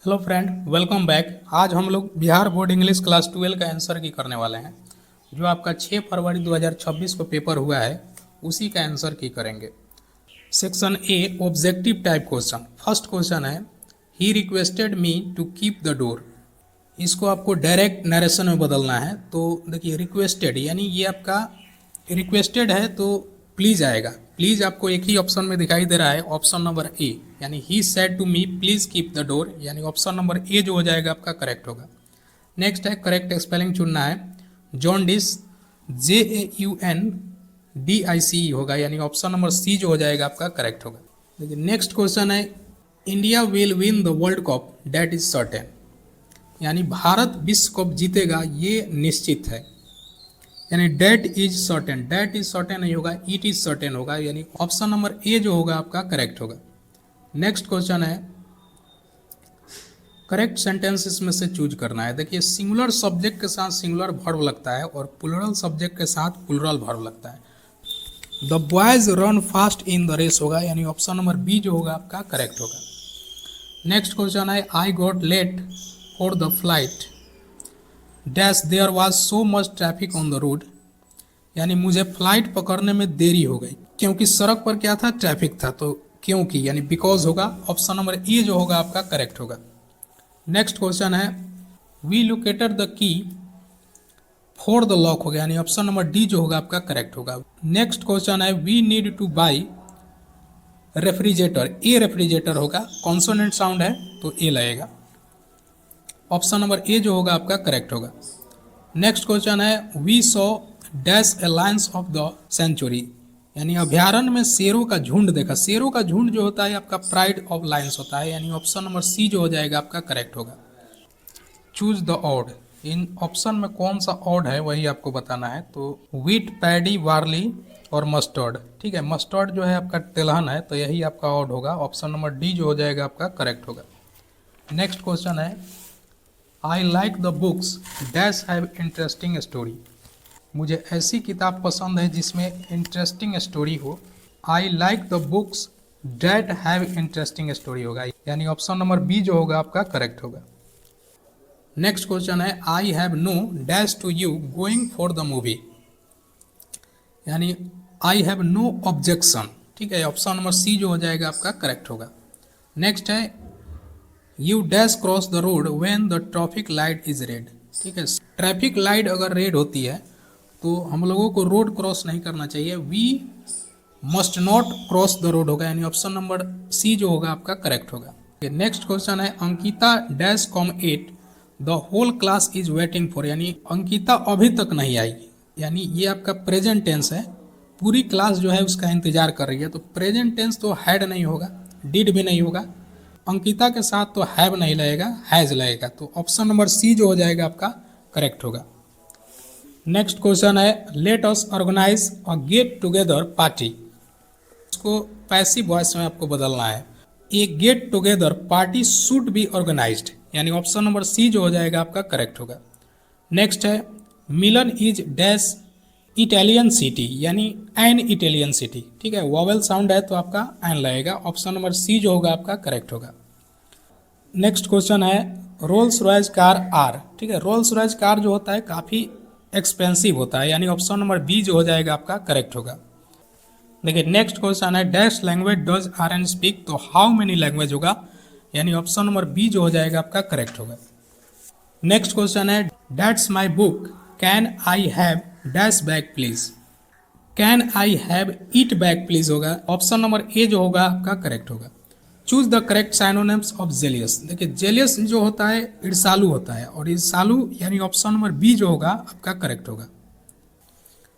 Hello friend, welcome back. आज हम लोग बिहार बोर्ड इंग्लिश क्लास 12 का आंसर की करने वाले हैं। जो आपका 6 फरवरी 2026 को पेपर हुआ है उसी का आंसर की करेंगे। Section A, objective type question. First question है, he requested me to keep the door. इसको आपको डायरेक्ट नरेशन में बदलना है। तो देखिए, रिक्वेस्टेड यानी ये आपका रिक्वेस्टेड है तो प्लीज आएगा। प्लीज आपको एक ही ऑप्शन में दिखाई दे रहा है, ऑप्शन नंबर ए, यानी he said to me please keep the door, यानी ऑप्शन नंबर ए जो हो जाएगा आपका करेक्ट होगा। नेक्स्ट है, करेक्ट स्पेलिंग चुनना है। जॉन्डिस JAUNDICE होगा, यानी ऑप्शन नंबर सी जो हो जाएगा आपका करेक्ट होगा। देखिए नेक्स्ट क्वेश्चन है, India will win the World Cup that is certain, यानी भारत विश्व कप जीतेगा ये निश्चित है, यानी डेट इज सर्टेन नहीं होगा, इट इज सर्टेन होगा, यानी ऑप्शन नंबर ए जो होगा आपका करेक्ट होगा। नेक्स्ट क्वेश्चन है, करेक्ट सेंटेंस इसमें से चूज करना है। देखिए, सिंगुलर सब्जेक्ट के साथ सिंगुलर वर्ब लगता है और प्लूरल सब्जेक्ट के साथ प्लूरल वर्ब लगता है। The boys run fast in the race होगा, यानी ऑप्शन नंबर बी जो होगा आपका करेक्ट होगा। नेक्स्ट क्वेश्चन है, I got late for the flight dash there was so much traffic on the road, यानी मुझे फ्लाइट पकड़ने में देरी हो गई क्योंकि सड़क पर क्या था, ट्रैफिक था। तो क्योंकि यानी बिकॉज होगा, ऑप्शन नंबर ए जो होगा आपका करेक्ट होगा। नेक्स्ट क्वेश्चन है, we located the key for the lock होगा, यानी ऑप्शन नंबर डी जो होगा आपका करेक्ट होगा। नेक्स्ट क्वेश्चन है, we need to buy refrigerator, a refrigerator होगा, कॉन्सोनेंट साउंड है तो ए लगेगा, ऑप्शन नंबर ए जो होगा आपका करेक्ट होगा। नेक्स्ट क्वेश्चन है, we saw dash a lions of the sanctuary, यानी अभ्यारण्य में शेरों का झुंड देखा। शेरों का झुंड जो होता है आपका प्राइड ऑफ लायंस होता है, यानी ऑप्शन नंबर सी जो हो जाएगा आपका करेक्ट होगा। Choose the odd, in option में कौन सा ऑड है वही आपको बताना है। तो व्हीट, पैडी, बार्ली और मस्टर्ड, ठीक है। मस्टर्ड जो है आपका तिलहन है तो यही आपका ऑड होगा, ऑप्शन नंबर डी जो हो जाएगा आपका करेक्ट होगा। नेक्स्ट क्वेश्चन है, I like the books dash have interesting story, मुझे ऐसी किताब पसंद है जिसमें इंटरेस्टिंग स्टोरी हो। I like the books that have interesting story होगा, यानी ऑप्शन नंबर बी जो होगा आपका करेक्ट होगा। नेक्स्ट क्वेश्चन है, I have no dash to you going for the movie, यानी आई हैव नो ऑब्जेक्शन, ठीक है, ऑप्शन नंबर सी जो हो जाएगा आपका करेक्ट होगा। नेक्स्ट है, you dash cross the road when the traffic light is red, ठीक है। ट्रैफिक लाइट अगर रेड होती है तो हम लोगों को रोड क्रॉस नहीं करना चाहिए, we must not cross the road होगा, यानी ऑप्शन नंबर सी जो होगा आपका करेक्ट होगा। नेक्स्ट क्वेश्चन है, Ankita dash come at the whole class is waiting for, यानी अंकिता अभी तक नहीं आई, यानी ये आपका प्रेजेंट टेंस है, पूरी क्लास जो है उसका इंतजार कर रही है। तो प्रेजेंट टेंस तो हैड नहीं होगा, डिड भी नहीं होगा, अंकिता के साथ तो हैव नहीं लगेगा, हैज लगेगा, तो ऑप्शन नंबर सी जो हो जाएगा आपका करेक्ट होगा। नेक्स्ट क्वेश्चन है, let us organise a get together party, इसको पैसिव वॉइस में आपको बदलना है। A get together party should be organised, यानी ऑप्शन नंबर सी जो हो जाएगा आपका करेक्ट होगा। नेक्स्ट है, Milan is dash Italian city, यानी एन इटालियन सिटी, ठीक है, वॉवेल साउंड है तो आपका एन लगेगा, ऑप्शन नंबर सी जो होगा आपका करेक्ट होगा। नेक्स्ट क्वेश्चन है, रोल्स रॉयस कार आर, ठीक है, रोल्स रॉयस कार जो होता है काफ़ी एक्सपेंसिव होता है, यानी ऑप्शन नंबर बी जो हो जाएगा आपका करेक्ट होगा। देखिए नेक्स्ट क्वेश्चन है, dash language does Arun speak, तो हाउ मेनी लैंग्वेज होगा, यानी ऑप्शन नंबर बी जो हो जाएगा आपका करेक्ट होगा। नेक्स्ट क्वेश्चन है, that's my book can I have dash back please, can I have it back please होगा, ऑप्शन नंबर ए जो होगा आपका करेक्ट होगा। Choose the correct synonyms of jealous, देखिए जेलियस जो होता है ईर्षालु होता है और ईर्षालु यानी ऑप्शन नंबर बी जो होगा आपका करेक्ट होगा।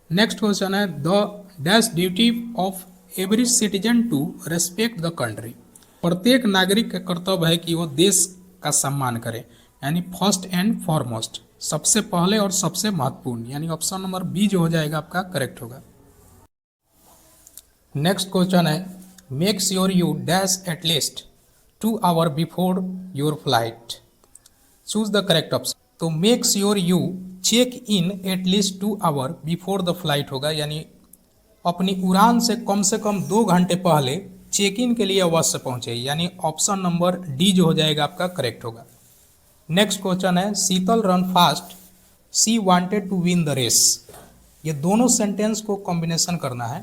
नेक्स्ट क्वेश्चन है, the dash duty of every citizen to respect the country, प्रत्येक नागरिक का कर्तव्य है कि वो देश का सम्मान करे, यानी फर्स्ट एंड फॉरमोस्ट, सबसे पहले और सबसे महत्वपूर्ण, यानी ऑप्शन नंबर बी जो हो जाएगा आपका करेक्ट होगा। नेक्स्ट क्वेश्चन है, make sure you dash at least 2 hours before your flight, choose the correct option. तो make sure you check in at least 2 hours before the flight होगा, यानी अपनी उड़ान से कम 2 घंटे पहले चेक इन के लिए अवश्य पहुंचे, यानी ऑप्शन नंबर डी जो हो जाएगा आपका करेक्ट होगा। नेक्स्ट क्वेश्चन है Sheetal run fast, she wanted to win the race. ये दोनों सेंटेंस को कॉम्बिनेशन करना है।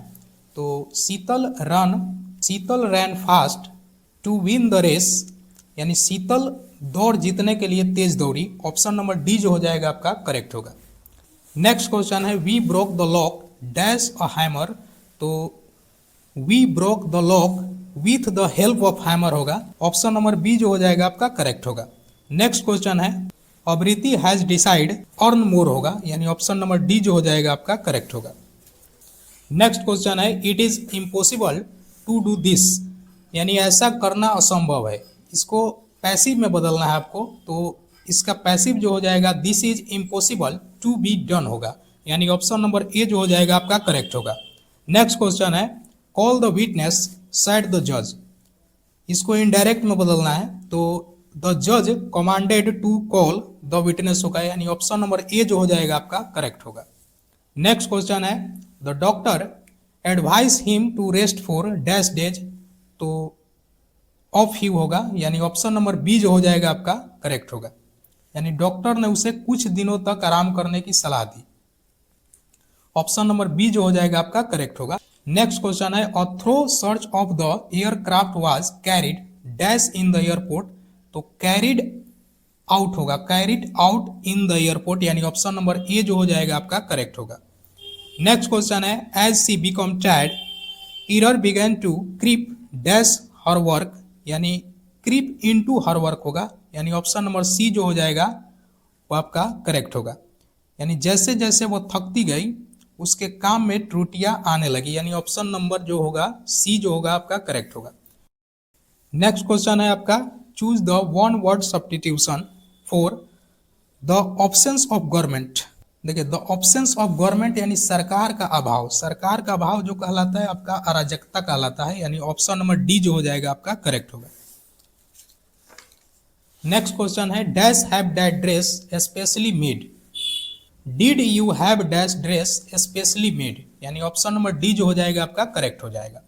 तो Sheetal ran fast to win the race, यानी शीतल दौड़ जीतने के लिए तेज दौड़ी। ऑप्शन नंबर डी जो हो जाएगा आपका करेक्ट होगा। नेक्स्ट क्वेश्चन है we broke the lock dash a hammer. तो we broke the lock with the help of hammer होगा। ऑप्शन नंबर बी जो हो जाएगा आपका करेक्ट होगा। नेक्स्ट क्वेश्चन है Abriti has decide earn more होगा, यानी ऑप्शन नंबर डी जो हो जाएगा आपका करेक्ट होगा। नेक्स्ट क्वेश्चन है it is impossible to do this, यानी ऐसा करना असंभव है। इसको पैसिव में बदलना है आपको, तो इसका पैसिव जो हो जाएगा this is impossible to be done होगा, यानी ऑप्शन नंबर ए जो हो जाएगा आपका करेक्ट होगा। नेक्स्ट क्वेश्चन है call the witness said the जज। इसको इनडायरेक्ट में बदलना है, तो द जज commanded to call the witness होगा, यानी ऑप्शन नंबर ए जो हो जाएगा आपका करेक्ट होगा। नेक्स्ट क्वेश्चन है the doctor advise him to rest for dash days, तो ऑफ ही होगा, यानी ऑप्शन नंबर बी जो हो जाएगा आपका करेक्ट होगा। यानी डॉक्टर ने उसे कुछ दिनों तक आराम करने की सलाह दी। ऑप्शन नंबर बी जो हो जाएगा आपका करेक्ट होगा। नेक्स्ट क्वेश्चन है a thorough search of the aircraft was carried dash in the airport, तो कैरिड आउट होगा, carried out in the airport, यानी ऑप्शन नंबर ए जो हो जाएगा आपका करेक्ट होगा। नेक्स्ट क्वेश्चन है as she become tired error began to creep dash her work, यानी क्रीप इनटू हर वर्क होगा, यानी ऑप्शन नंबर सी जो हो जाएगा वो आपका करेक्ट होगा। यानी जैसे जैसे वो थकती गई उसके काम में त्रुटियां आने लगी, यानी ऑप्शन नंबर जो होगा सी जो होगा आपका करेक्ट होगा। नेक्स्ट क्वेश्चन है आपका choose the one word substitution for the options of government. देखिए द ऑप्शंस ऑफ गवर्नमेंट यानी सरकार का अभाव, सरकार का अभाव जो कहलाता है आपका अराजकता कहलाता है, यानी ऑप्शन नंबर डी जो हो जाएगा आपका करेक्ट होगा। नेक्स्ट क्वेश्चन है dash have that dress specially made, did you have dash dress specially made, यानी ऑप्शन नंबर डी जो हो जाएगा आपका करेक्ट हो जाएगा।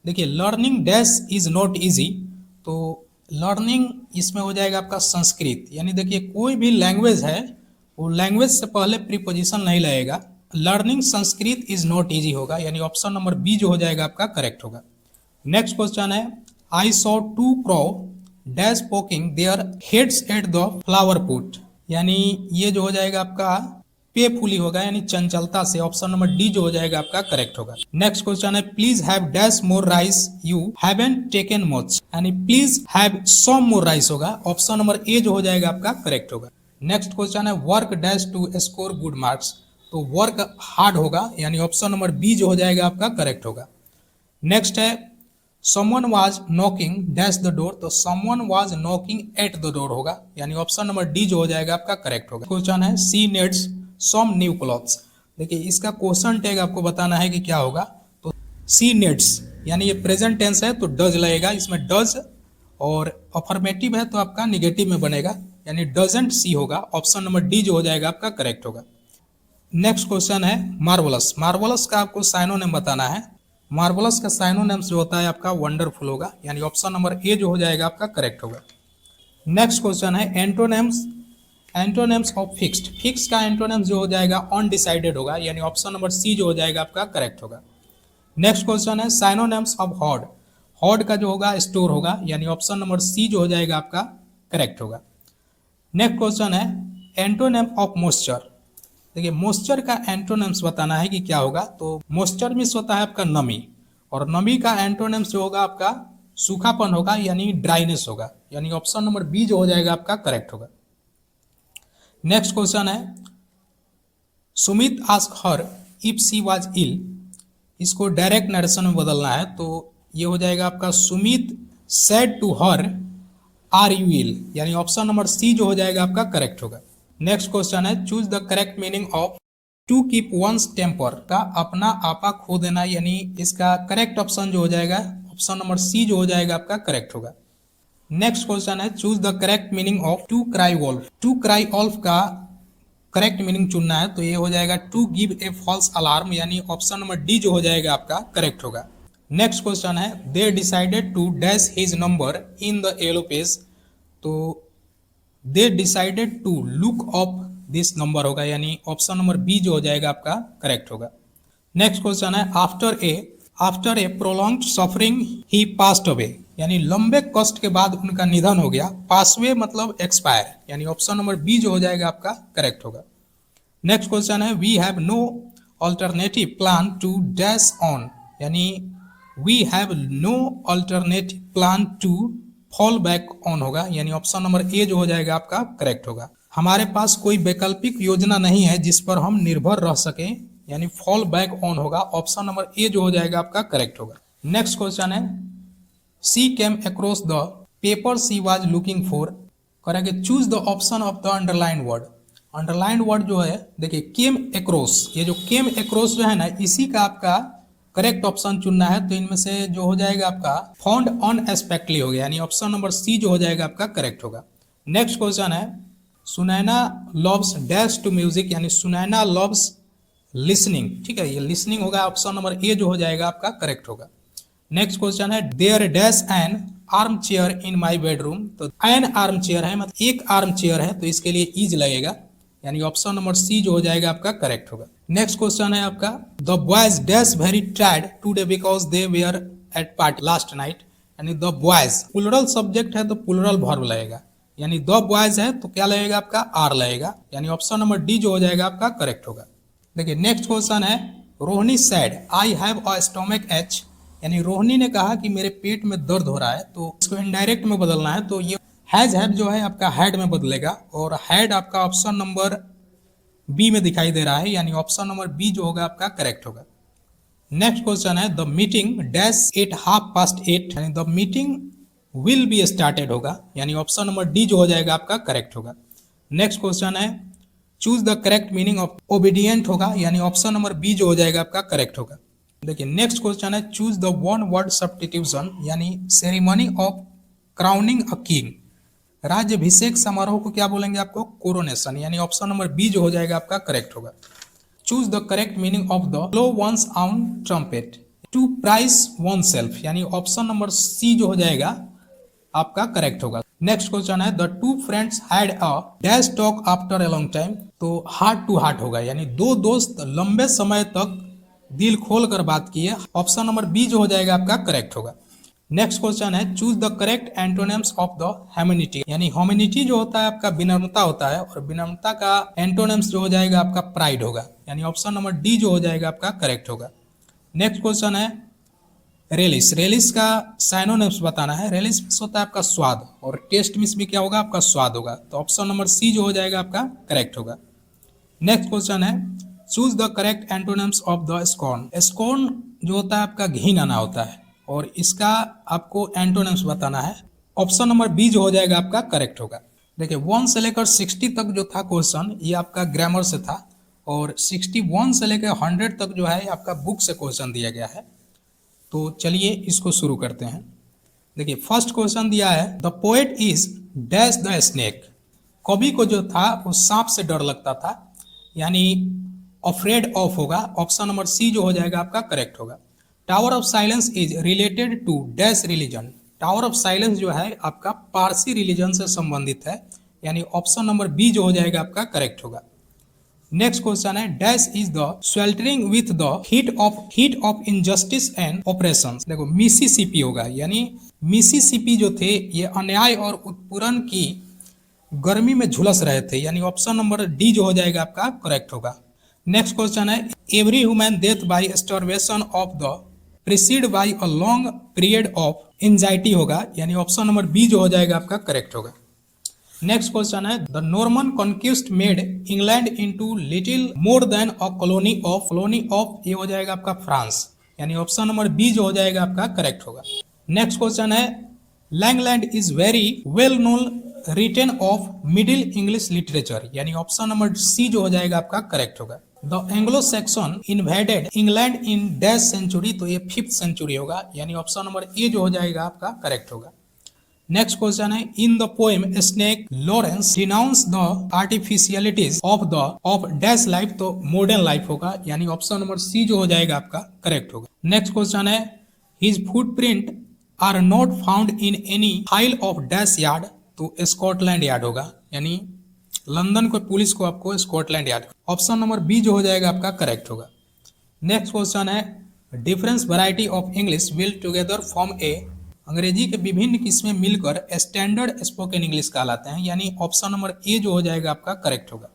देखिए learning dash is not easy, तो लर्निंग इसमें हो जाएगा आपका संस्कृत, यानी देखिए कोई भी लैंग्वेज है वो लैंग्वेज से पहले प्रीपोजिशन नहीं लगेगा। Learning Sanskrit is not easy होगा, यानी ऑप्शन नंबर बी जो हो जाएगा आपका करेक्ट होगा। नेक्स्ट क्वेश्चन है I saw two crow dash poking their heads at the flower pot, यानी ये जो हो जाएगा आपका पेफुली होगा, यानी चंचलता से। ऑप्शन नंबर डी जो हो जाएगा आपका करेक्ट होगा। नेक्स्ट क्वेश्चन है please have dash more rice you haven't taken much, यानी please have some more rice होगा। ऑप्शन नंबर ए जो हो जाएगा आपका करेक्ट होगा। नेक्स्ट क्वेश्चन है work dash to score good marks, तो वर्क हार्ड होगा, यानी ऑप्शन नंबर बी जो हो जाएगा आपका करेक्ट होगा। नेक्स्ट है someone was knocking dash the door, तो someone was knocking at the door होगा, यानी ऑप्शन नंबर डी जो हो जाएगा आपका करेक्ट होगा। क्वेश्चन है सी नीड्स सम न्यू क्लॉथ्स, देखिए इसका क्वेश्चन टैग आपको बताना है कि क्या होगा। तो सी नीड्स यानी ये प्रेजेंट टेंस है तो डज लगेगा, इसमें डज, और अफर्मेटिव है तो आपका निगेटिव में बनेगा, यानी डजंट सी होगा। ऑप्शन नंबर डी जो हो जाएगा आपका करेक्ट होगा। नेक्स्ट क्वेश्चन है मार्वलस, मार्वलस का आपको साइनोनिम बताना है। मार्वलस का साइनोनिम्स जो होता है आपका वंडरफुल होगा, यानी ऑप्शन नंबर ए जो हो जाएगा आपका करेक्ट होगा। नेक्स्ट क्वेश्चन है antonyms, antonyms of fixed, fix का एंटोनिम्स जो हो जाएगा अनडिसाइडेड होगा, यानी ऑप्शन नंबर सी जो हो जाएगा आपका करेक्ट होगा। नेक्स्ट क्वेश्चन है साइनोनिम्स ऑफ हॉड, हॉड का जो होगा स्टोर होगा, यानी ऑप्शन नंबर सी जो हो जाएगा आपका करेक्ट होगा। नेक्स्ट क्वेश्चन है एंटोनिम ऑफ मॉइस्चर, देखिए मॉइस्चर का एंटोनिम्स बताना है कि क्या होगा। तो मॉइस्चर मीन्स होता है आपका नमी, और नमी का एंटोनिम्स जो होगा आपका सूखापन होगा, यानी ड्राइनेस होगा, यानी ऑप्शन नंबर बी जो हो जाएगा आपका करेक्ट होगा। नेक्स्ट क्वेश्चन है Sumit ask her if she was ill, इसको डायरेक्ट नरेशन में बदलना है, तो ये हो जाएगा आपका Sumit said to her are you ill, यानी ऑप्शन नंबर सी जो हो जाएगा आपका करेक्ट होगा। नेक्स्ट क्वेश्चन है choose the correct meaning of to keep one's temper, का अपना आपा खो देना, यानी इसका करेक्ट ऑप्शन जो हो जाएगा ऑप्शन नंबर सी जो हो जाएगा आपका करेक्ट होगा। नेक्स्ट क्वेश्चन है choose the correct meaning of to cry wolf, to cry wolf का करेक्ट मीनिंग चुनना है, तो ये हो जाएगा to give a false alarm, यानी ऑप्शन नंबर डी जो हो जाएगा आपका करेक्ट होगा। नेक्स्ट क्वेश्चन है they decided to dash his number in the yellow page, तो they decided to look up this number होगा, यानी ऑप्शन नंबर बी जो हो जाएगा आपका करेक्ट होगा। नेक्स्ट क्वेश्चन है after a prolonged suffering he passed away, यानी लंबे कष्ट के बाद उनका निधन हो गया। पासवे मतलब एक्सपायर, यानी ऑप्शन नंबर बी जो हो जाएगा आपका करेक्ट होगा। नेक्स्ट क्वेश्चन है we have no alternative plan to dash on, यानी we have no alternative plan to fall back on होगा, यानी ऑप्शन नंबर ए जो हो जाएगा आपका करेक्ट होगा। हमारे पास कोई वैकल्पिक योजना नहीं है जिस पर हम निर्भर रह सकें, यानी फॉल बैक ऑन होगा, ऑप्शन नंबर ए जो हो जाएगा आपका करेक्ट होगा। नेक्स्ट क्वेश्चन है she came across the paper she was looking for, करेंगे choose the option of the underline word. Underline word जो है देखिए केम अक्रॉस, ये जो केम अक्रॉस जो है ना इसी का आपका करेक्ट ऑप्शन चुनना है, तो इनमें से जो हो जाएगा आपका फाउंड अनएक्सपेक्टली हो गया, यानी ऑप्शन नंबर सी जो हो जाएगा आपका करेक्ट होगा। नेक्स्ट क्वेश्चन है Sunaina loves dash to music, यानी सुनैना लव्स लिसनिंग, ठीक है, ये लिसनिंग होगा, ऑप्शन नंबर ए जो हो जाएगा आपका करेक्ट होगा। नेक्स्ट क्वेश्चन है there dash an armchair in my bedroom, तो एन आर्म चेयर है मतलब एक आर्म चेयर है, तो इसके लिए इज लगेगा, यानी ऑप्शन नंबर सी जो हो जाएगा आपका करेक्ट होगा। नेक्स्ट क्वेश्चन है आपका the boys dash very tired today because they were at party last night, यानी द बॉयज प्लूरल सब्जेक्ट है तो प्लूरल वर्ब लगेगा, यानी द बॉयज है तो क्या लगेगा आपका आर लगेगा, यानी ऑप्शन नंबर डी जो हो जाएगा आपका करेक्ट होगा। देखिए नेक्स्ट क्वेश्चन है Rohini sad I have a stomach H, यानी रोहिणी ने कहा कि मेरे पेट में दर्द हो रहा है, तो इसको इनडायरेक्ट में बदलना है, तो ये हैज हैव जो है आपका हैड में बदलेगा, और हैड आपका ऑप्शन नंबर बी में दिखाई दे रहा है, यानी ऑप्शन नंबर बी जो होगा आपका करेक्ट होगा। नेक्स्ट क्वेश्चन है द मीटिंग डैश एट 8:30, यानी the meeting will be started होगा, यानी ऑप्शन नंबर डी जो हो जाएगा आपका करेक्ट होगा। नेक्स्ट क्वेश्चन है choose the correct meaning of obedient होगा, यानी ऑप्शन नंबर बी जो हो जाएगा आपका करेक्ट होगा। देखिए नेक्स्ट क्वेश्चन है choose the one word substitution, यानी ceremony of crowning a king, राज्याभिषेक समारोह को क्या बोलेंगे आपको कोरोनेशन, यानी ऑप्शन नंबर बी जो हो जाएगा आपका करेक्ट होगा। Choose the correct meaning of the blow one's on trumpet to praise oneself, यानी ऑप्शन नंबर सी जो हो जाएगा आपका करेक्ट होगा। नेक्स्ट क्वेश्चन है the two friends had a dash talk after a long time, तो heart to heart होगा, यानी दो दोस्त लंबे समय तक दिल खोल कर बात किए, ऑप्शन नंबर बी जो हो जाएगा आपका करेक्ट होगा। नेक्स्ट क्वेश्चन है choose the correct antonyms of the humanity, यानी ह्यूमैनिटी जो होता है आपका विनम्रता होता है, और विनम्रता का एंटोनिम्स जो हो जाएगा आपका प्राइड होगा, यानी ऑप्शन नंबर डी जो हो जाएगा आपका करेक्ट होगा। नेक्स्ट क्वेश्चन है रेलिस, रेलिस का साइनोनिम्स बताना है, रेलिस मिस होता है आपका स्वाद, और टेस्ट मिस भी क्या होगा आपका स्वाद होगा, तो ऑप्शन नंबर सी जो हो जाएगा आपका करेक्ट होगा। नेक्स्ट क्वेश्चन है choose the correct antonyms of the scorn, scorn जो होता है आपका घिन आना होता है, और इसका आपको एंटोनिम्स बताना है, ऑप्शन नंबर बी जो हो जाएगा आपका करेक्ट होगा। देखिए 1 से लेकर 60 तक जो था क्वेश्चन ये आपका ग्रामर से था, और 61 से लेकर 100 तक जो है आपका बुक से क्वेश्चन दिया गया है। तो चलिए इसको शुरू करते हैं। देखिए फर्स्ट क्वेश्चन दिया है the poet is dash the snake, कवि को जो था वो सांप से डर लगता था, यानी अफ्रेड ऑफ होगा, ऑप्शन नंबर सी जो हो जाएगा आपका करेक्ट होगा। Tower of Silence is related to dash religion, Tower of Silence जो है आपका पारसी रिलीजन से संबंधित है, यानी ऑप्शन नंबर बी जो हो जाएगा आपका करेक्ट होगा। नेक्स्ट क्वेश्चन है dash is the sweltering with the heat of injustice and operation, देखो मिसिसिपी होगा, यानी मिसिसिपी जो थे ये अन्याय और उत्पीड़न की गर्मी में झुलस रहे थे, यानी ऑप्शन नंबर डी जो हो जाएगा आपका करेक्ट होगा। नेक्स्ट क्वेश्चन है every human death by starvation of the preceded by a long period of anxiety होगा, यानी ऑप्शन नंबर बी जो हो जाएगा आपका करेक्ट होगा। नेक्स्ट क्वेश्चन है the Norman conquest made England into little more than a colony of ये हो जाएगा आपका फ्रांस, यानी ऑप्शन नंबर बी जो हो जाएगा आपका करेक्ट होगा। नेक्स्ट क्वेश्चन है Langland is very well known written of middle English literature, यानी ऑप्शन नंबर सी जो हो जाएगा आपका करेक्ट होगा। The Anglo Saxon invaded England in dash century, तो ये 5th सेंचुरी होगा, यानी ऑप्शन नंबर ए जो हो जाएगा आपका करेक्ट होगा। नेक्स्ट क्वेश्चन है in the poem snake Lawrence denounce the artificialities of dash life, तो मॉडर्न लाइफ होगा, यानी ऑप्शन नंबर सी जो हो जाएगा आपका करेक्ट होगा। नेक्स्ट क्वेश्चन है his footprint are not found in any file of dash yard, तो स्कॉटलैंड यार्ड होगा, यानी लंदन को पुलिस को आपको Scotland Yard. Option number B जो हो जाएगा आपका करेक्ट होगा। नेक्स्ट क्वेश्चन है difference variety of English will together form a, अंग्रेजी के विभिन्न किस्में मिलकर स्टैंडर्ड स्पोकन इंग्लिश कहलाते हैं, यानी ऑप्शन नंबर ए जो हो जाएगा आपका करेक्ट होगा।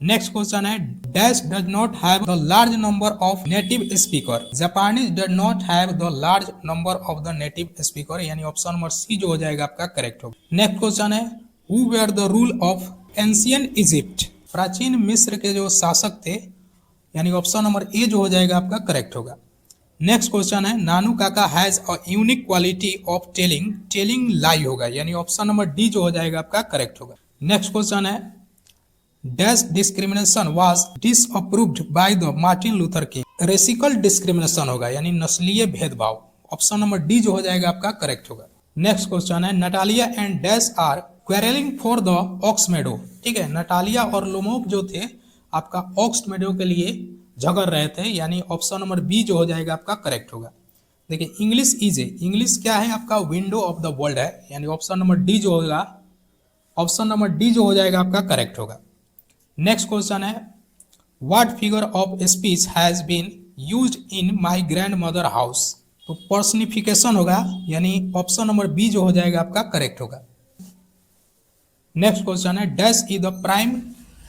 नेक्स्ट क्वेश्चन है dash does not have the large number of native speaker, Japanese does not have the large number of the native speaker, यानी ऑप्शन नंबर सी जो हो जाएगा आपका करेक्ट होगा। नेक्स्ट क्वेश्चन है who were the rule of ancient Egypt, प्राचीन मिस्र के जो शासक थे, यानी ऑप्शन नंबर ए जो हो जाएगा आपका करेक्ट होगा। नेक्स्ट क्वेश्चन है नानू काका has a unique quality of telling लाई होगा, यानी ऑप्शन नंबर डी जो हो जाएगा आपका करेक्ट होगा। नेक्स्ट क्वेश्चन है dash discrimination was disapproved by the Martin Luther King, racial discrimination होगा, यानी नस्लीय भेदभाव, ऑप्शन नंबर डी जो हो जाएगा आपका करेक्ट होगा। नेक्स्ट क्वेश्चन है Natalia and dash are quarrelling for the ox meadow, ठीक है, नटालिया और लोमोक जो थे आपका ऑक्स मेडो के लिए झगड़ रहे थे, यानी ऑप्शन नंबर बी जो हो जाएगा आपका करेक्ट होगा। देखिए इंग्लिश इज ए, इंग्लिश क्या है आपका विंडो ऑफ द वर्ल्ड है, यानी ऑप्शन नंबर डी जो होगा, ऑप्शन नंबर डी जो हो जाएगा आपका करेक्ट होगा। नेक्स्ट क्वेश्चन है what figure of speech has been used in my grandmother house, तो पर्सनिफिकेशन होगा, यानी ऑप्शन नंबर बी जो हो जाएगा आपका करेक्ट होगा। नेक्स्ट क्वेश्चन है dash is the prime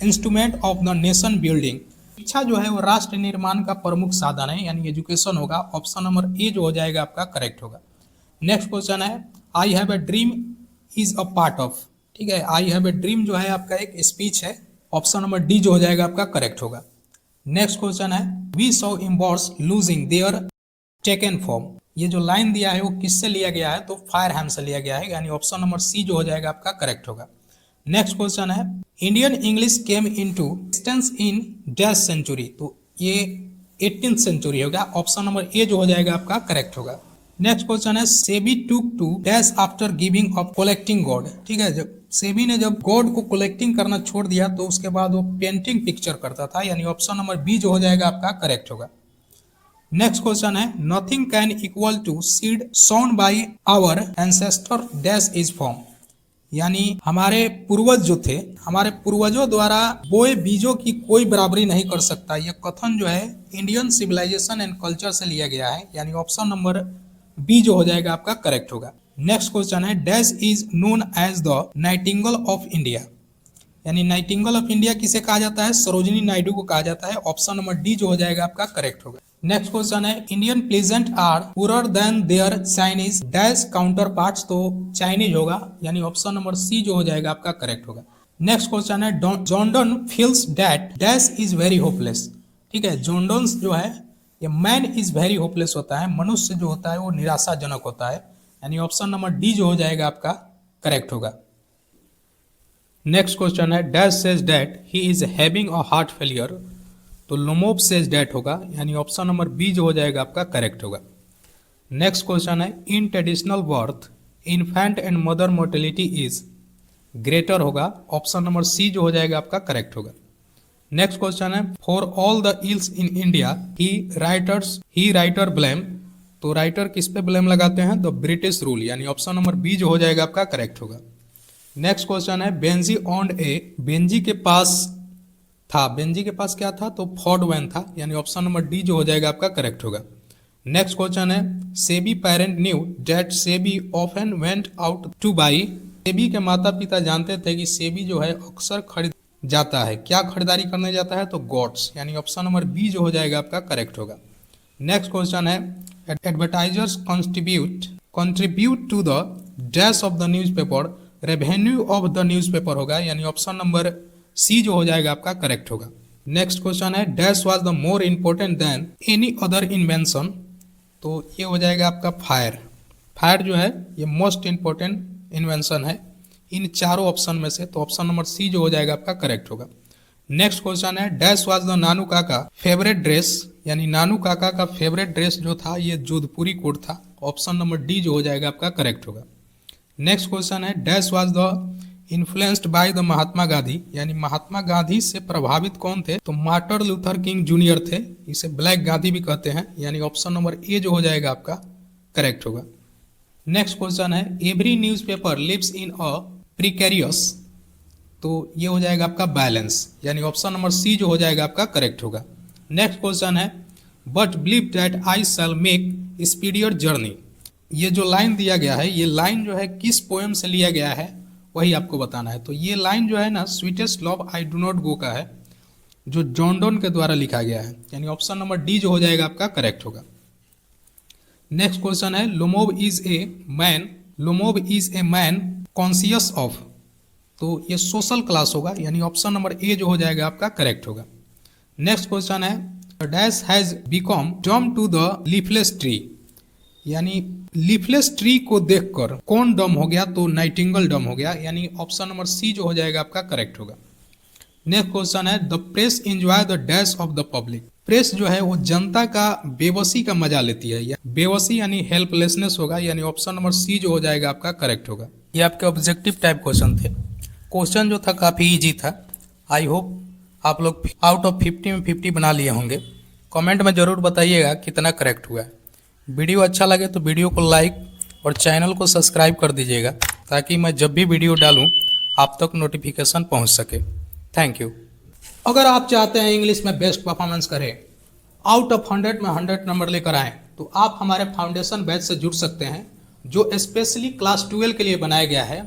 instrument of the nation building, शिक्षा जो है वो राष्ट्र निर्माण का प्रमुख साधन है, यानी एजुकेशन होगा, ऑप्शन नंबर ए जो हो जाएगा आपका करेक्ट होगा। नेक्स्ट क्वेश्चन है I have a dream is a part of, ठीक है, आई हैव ए ड्रीम जो है आपका एक स्पीच है, ऑप्शन नंबर डी जो हो जाएगा आपका करेक्ट होगा। नेक्स्ट क्वेश्चन है we saw embers losing their taken form, ये जो लाइन दिया है वो किससे लिया गया है, तो फायरहैम से लिया गया है, यानी ऑप्शन नंबर सी जो हो जाएगा आपका करेक्ट होगा। नेक्स्ट क्वेश्चन है Indian English came into existence in dash century, तो ये 18th सेंचुरी होगा, ऑप्शन नंबर ए जो हो जाएगा आपका करेक्ट होगा। नेक्स्ट क्वेश्चन है SEBI took to dash after giving of collecting god, ठीक है, जब सेबी ने जब गॉड को कलेक्टिंग करना छोड़ दिया तो उसके बाद वो पेंटिंग पिक्चर करता था, यानी ऑप्शन नंबर बी जो हो जाएगा आपका करेक्ट होगा। नेक्स्ट क्वेश्चन है nothing can equal to seed sown by our ancestor dash is form, यानी हमारे पूर्वज जो थे, हमारे पूर्वजों द्वारा बोए बीजों की कोई बराबरी नहीं कर सकता, यह कथन जो है इंडियन सिविलाइजेशन एंड कल्चर से लिया गया है, यानी ऑप्शन नंबर बी जो हो जाएगा आपका करेक्ट होगा। नेक्स्ट क्वेश्चन है dash is known as the nightingale of India, यानी नाइटिंगेल ऑफ इंडिया किसे कहा जाता है, सरोजिनी नायडू को कहा जाता है, ऑप्शन नंबर डी जो हो जाएगा आपका करेक्ट होगा। नेक्स्ट क्वेश्चन है Indian pleasant are poor than their Chinese dash counterparts, तो चाइनीज होगा, यानी ऑप्शन नंबर सी जो हो जाएगा आपका करेक्ट होगा। नेक्स्ट क्वेश्चन है John Donne feels that dash is very hopeless, ठीक है, जॉन्डन जो है ये मैन इज वेरी होपलेस होता है, मनुष्य जो होता है वो निराशाजनक होता है, यानी ऑप्शन नंबर डी जो हो जाएगा आपका करेक्ट होगा। नेक्स्ट क्वेश्चन है dash says that he is having a heart failure, तो लोमोब सेज दैट होगा, यानी ऑप्शन नंबर बी जो हो जाएगा आपका करेक्ट होगा। नेक्स्ट क्वेश्चन है in traditional birth infant and mother mortality is greater होगा, ऑप्शन नंबर सी जो हो जाएगा आपका करेक्ट होगा। नेक्स्ट क्वेश्चन है for all the ills in India he writer blame, तो राइटर किस पे ब्लेम लगाते हैं, द ब्रिटिश रूल, यानी ऑप्शन नंबर बी जो हो जाएगा आपका करेक्ट होगा। नेक्स्ट क्वेश्चन है बेंजी ऑन्ड ए, बेंजी के पास था, बेंजी के पास क्या था, तो फोर्ड वैन था, यानी ऑप्शन नंबर डी जो हो जाएगा आपका करेक्ट होगा। नेक्स्ट क्वेश्चन है SEBI parent knew that SEBI often went out two by, SEBI के माता पिता जानते थे कि सेबी जो है अक्सर खरीद जाता है, क्या खरीदारी करने जाता है, तो गोट्स, यानी ऑप्शन नंबर बी जो हो जाएगा आपका करेक्ट होगा। नेक्स्ट क्वेश्चन है advertisers contribute to the dash of the newspaper, revenue of the newspaper होगा, यानी ऑप्शन नंबर सी जो हो जाएगा आपका करेक्ट होगा। नेक्स्ट क्वेश्चन है dash was the more important then any other invention, तो ये हो जाएगा आपका फायर, फायर जो है ये मोस्ट इम्पोर्टेंट इन्वेंशन है इन चारों ऑप्शन में से, तो ऑप्शन नंबर सी जो हो जाएगा आपका करेक्ट होगा। नेक्स्ट क्वेश्चन है डैश वाज द नानू काका फेवरेट ड्रेस, यानी नानू काका का फेवरेट ड्रेस जो था ये जोधपुरी कोट था, ऑप्शन नंबर डी जो हो जाएगा आपका करेक्ट होगा। नेक्स्ट क्वेश्चन है dash was the influenced by the Mahatma Gandhi, यानी महात्मा गांधी से प्रभावित कौन थे, तो मार्टिन लूथर किंग जूनियर थे, इसे ब्लैक गांधी भी कहते हैं, यानी ऑप्शन नंबर ए जो हो जाएगा आपका करेक्ट होगा। नेक्स्ट क्वेश्चन है every newspaper lives in a precarious, तो ये हो जाएगा आपका बैलेंस, यानी ऑप्शन नंबर सी जो हो जाएगा आपका करेक्ट होगा। नेक्स्ट क्वेश्चन है but believe that I shall make speedier journey, ये जो लाइन दिया गया है ये लाइन जो है किस पोएम से लिया गया है वही आपको बताना है। तो ये लाइन जो है ना sweetest love I do not go का है, जो जॉन डोन के द्वारा लिखा गया है, यानी ऑप्शन नंबर डी जो हो जाएगा आपका करेक्ट होगा। नेक्स्ट क्वेश्चन है Lomov is a man conscious of, तो ये सोशल क्लास होगा, यानी ऑप्शन नंबर ए जो हो जाएगा आपका करेक्ट होगा। नेक्स्ट क्वेश्चन है डैश हैज बिकम डम टू द लीफलेस ट्री, यानी लीफलेस ट्री को देखकर कौन डम हो गया, तो नाइटिंगल डम हो गया, यानी ऑप्शन नंबर सी जो हो जाएगा आपका करेक्ट होगा। नेक्स्ट क्वेश्चन है the press enjoy the dash of the public, press जो है वो जनता का बेबसी का मजा लेती है, या बेबसी यानी हेल्पलेसनेस होगा, यानी ऑप्शन नंबर सी जो हो जाएगा आपका करेक्ट होगा। ये आपके ऑब्जेक्टिव टाइप क्वेश्चन थे। क्वेश्चन जो था काफ़ी इजी था। आई होप आप लोग आउट ऑफ 50 में 50 बना लिए होंगे। कमेंट में ज़रूर बताइएगा कितना करेक्ट हुआ है। वीडियो अच्छा लगे तो वीडियो को लाइक और चैनल को सब्सक्राइब कर दीजिएगा, ताकि मैं जब भी वीडियो डालूं आप तक नोटिफिकेशन पहुंच सके। Thank you. अगर आप चाहते हैं इंग्लिश में बेस्ट परफॉर्मेंस करें, आउट ऑफ 100 में 100 नंबर लेकर आएँ, तो आप हमारे फाउंडेशन बैच से जुड़ सकते हैं, जो स्पेशली क्लास 12 के लिए बनाया गया है।